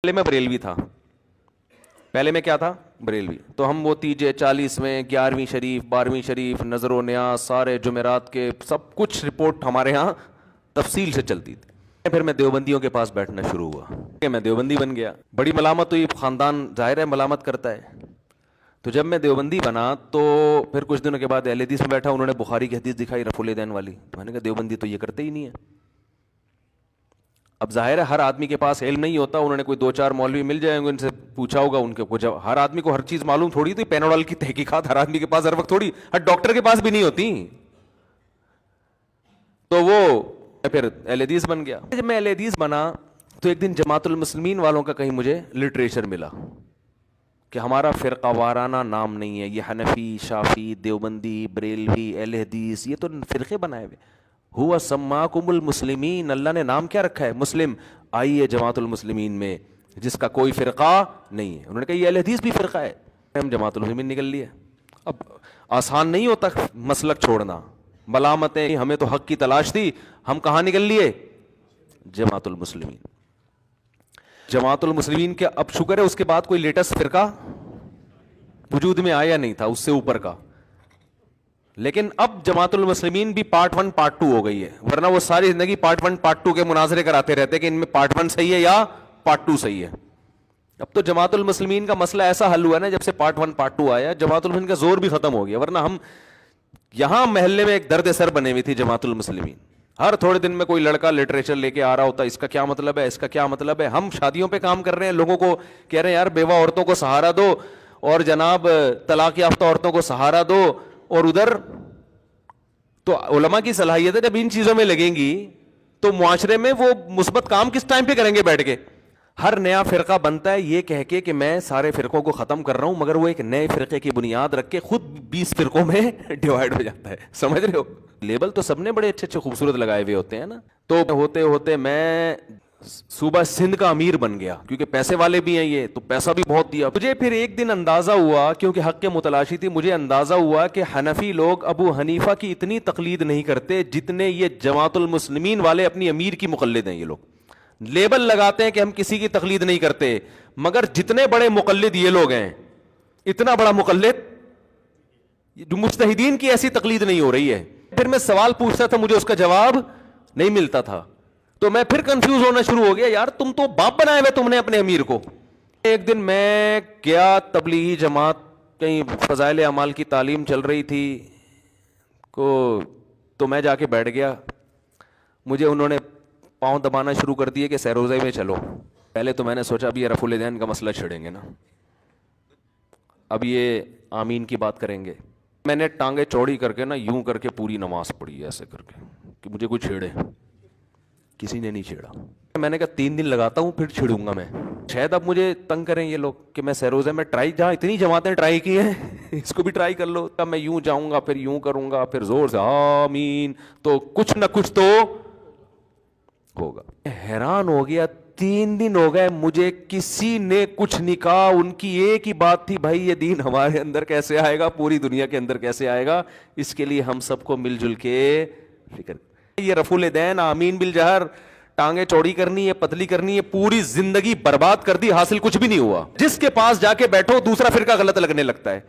پہلے میں بریلوی تھا، پہلے میں کیا تھا؟ بریلوی. تو ہم وہ 30 میں 11ویں شریف 12ویں شریف نظر و نیاز سارے جمعرات کے سب کچھ رپورٹ ہمارے ہاں تفصیل سے چلتی تھی. پھر میں دیوبندیوں کے پاس بیٹھنا شروع ہوا کہ میں دیوبندی بن گیا. بڑی ملامت ہوئی، خاندان ظاہر ہے ملامت کرتا ہے. تو جب میں دیوبندی بنا تو پھر کچھ دنوں کے بعد اہل حدیث میں بیٹھا، انہوں نے بخاری کی حدیث دکھائی رفع الیدین والی. تو میں نے کہا دیوبندی تو یہ کرتے ہی نہیں ہے. اب ظاہر ہے ہر آدمی کے پاس علم نہیں ہوتا، انہوں نے کوئی 2-4 مولوی مل جائیں گے، ان سے پوچھا ہوگا، ان کے کچھ ہر آدمی کو ہر چیز معلوم تھوڑی تھی. پیناڈول کی تحقیقات ہر آدمی کے پاس ہر وقت تھوڑی، ہر ڈاکٹر کے پاس بھی نہیں ہوتی. تو وہ پھر اہل حدیث بن گیا. جب میں اہل حدیث بنا تو ایک دن جماعت المسلمین والوں کا کہیں مجھے لٹریچر ملا کہ ہمارا فرقہ وارانہ نام نہیں ہے، یہ حنفی، شافعی، دیوبندی، بریلوی، اہل حدیث، یہ تو فرقے بنائے ہوئے. ہوا سماکم المسلمین، اللہ نے نام کیا رکھا ہے؟ مسلم. آئیے جماعت المسلمین میں جس کا کوئی فرقہ نہیں ہے. انہوں نے کہا یہ اہل حدیث بھی فرقہ ہے. ہم جماعت المسلمین نکل لیے. اب آسان نہیں ہوتا مسلک چھوڑنا، ملامتیں، ہمیں تو حق کی تلاش تھی، ہم کہاں نکل لیے؟ جماعت المسلمین. جماعت المسلمین کے اب شکر ہے اس کے بعد کوئی لیٹسٹ فرقہ وجود میں آیا نہیں تھا اس سے اوپر کا. لیکن اب جماعت المسلمین بھی پارٹ 1 پارٹ 2 ہو گئی ہے، ورنہ وہ ساری زندگی پارٹ 1 پارٹ 2 کے مناظرے کراتے رہتے کہ ان میں پارٹ 1 صحیح ہے یا پارٹ 2 صحیح ہے. اب تو جماعت المسلمین کا مسئلہ ایسا حل ہوا نا جب سے پارٹ 1 پارٹ 2 آیا، جماعت المسلمین کا زور بھی ختم ہو گیا. ورنہ ہم یہاں محلے میں ایک درد سر بنے ہوئی تھی جماعت المسلمین. ہر تھوڑے دن میں کوئی لڑکا لٹریچر لے کے آ رہا ہوتا، اس کا کیا مطلب ہے، اس کا کیا مطلب ہے. ہم شادیوں پہ کام کر رہے ہیں، لوگوں کو کہہ رہے ہیں یار بیوہ عورتوں کو سہارا دو، اور جناب طلاق یافتہ عورتوں کو سہارا دو. اور ادھر تو علماء کی صلاحیت ہے جب ان چیزوں میں لگیں گی تو معاشرے میں وہ مثبت کام کس ٹائم پہ کریں گے بیٹھ کے. ہر نیا فرقہ بنتا ہے یہ کہہ کے کہ میں سارے فرقوں کو ختم کر رہا ہوں، مگر وہ ایک نئے فرقے کی بنیاد رکھ کے خود 20 فرقوں میں ڈیوائیڈ ہو جاتا ہے. سمجھ رہے ہو؟ لیبل تو سب نے بڑے اچھے اچھے خوبصورت لگائے ہوئے ہوتے ہیں نا. تو ہوتے ہوتے میں صوبہ سندھ کا امیر بن گیا، کیونکہ پیسے والے بھی ہیں یہ، تو پیسہ بھی بہت دیا. مجھے پھر ایک دن اندازہ ہوا، کیونکہ حق کے متلاشی تھی، مجھے اندازہ ہوا کہ حنفی لوگ ابو حنیفہ کی اتنی تقلید نہیں کرتے جتنے یہ جماعت المسلمین والے اپنی امیر کی مقلد ہیں. یہ لوگ لیبل لگاتے ہیں کہ ہم کسی کی تقلید نہیں کرتے، مگر جتنے بڑے مقلد یہ لوگ ہیں، اتنا بڑا مقلد جو مجتہدین کی ایسی تقلید نہیں ہو رہی ہے. پھر میں سوال پوچھتا تھا، مجھے اس کا جواب نہیں ملتا تھا. تو میں پھر کنفیوز ہونا شروع ہو گیا، یار تم تو باپ بنائے ہوئے تم نے اپنے امیر کو. ایک دن میں گیا تبلیغی جماعت، کہیں فضائل اعمال کی تعلیم چل رہی تھی تو میں جا کے بیٹھ گیا. مجھے انہوں نے پاؤں دبانا شروع کر دیے کہ سیروزے میں چلو. پہلے تو میں نے سوچا اب یہ رفع الیدین کا مسئلہ چھڑیں گے نا، اب یہ آمین کی بات کریں گے. میں نے ٹانگیں چوڑی کر کے نا یوں کر کے پوری نماز پڑھی ایسے کر کے کہ مجھے کوئی چھیڑے. کسی نے نہیں چھیڑا. میں نے کہا 3 دن لگاتا ہوں پھر چھیڑوں گا میں. شاید اب مجھے تنگ کریں یہ لوگ کہ میں سیروزے میں ٹرائی، جہاں اتنی جماعتیں ٹرائی کی ہیں اس کو بھی ٹرائی کر لو. تب میں یوں جاؤں گا، پھر یوں کروں گا، پھر زور سے آمین، تو کچھ نہ کچھ تو ہوگا. حیران ہو گیا، 3 دن ہو گئے مجھے کسی نے کچھ نہیں کہا. ان کی ایک ہی بات تھی، بھائی یہ دین ہمارے اندر کیسے آئے گا، پوری دنیا کے اندر کیسے آئے گا، اس کے لیے ہم سب کو مل جل کے فکر. یہ رفع الیدین، آمین بالجہر، ٹانگیں چوڑی کرنی ہے، پتلی کرنی ہے، پوری زندگی برباد کر دی، حاصل کچھ بھی نہیں ہوا. جس کے پاس جا کے بیٹھو دوسرا فرقہ غلط لگنے لگتا ہے.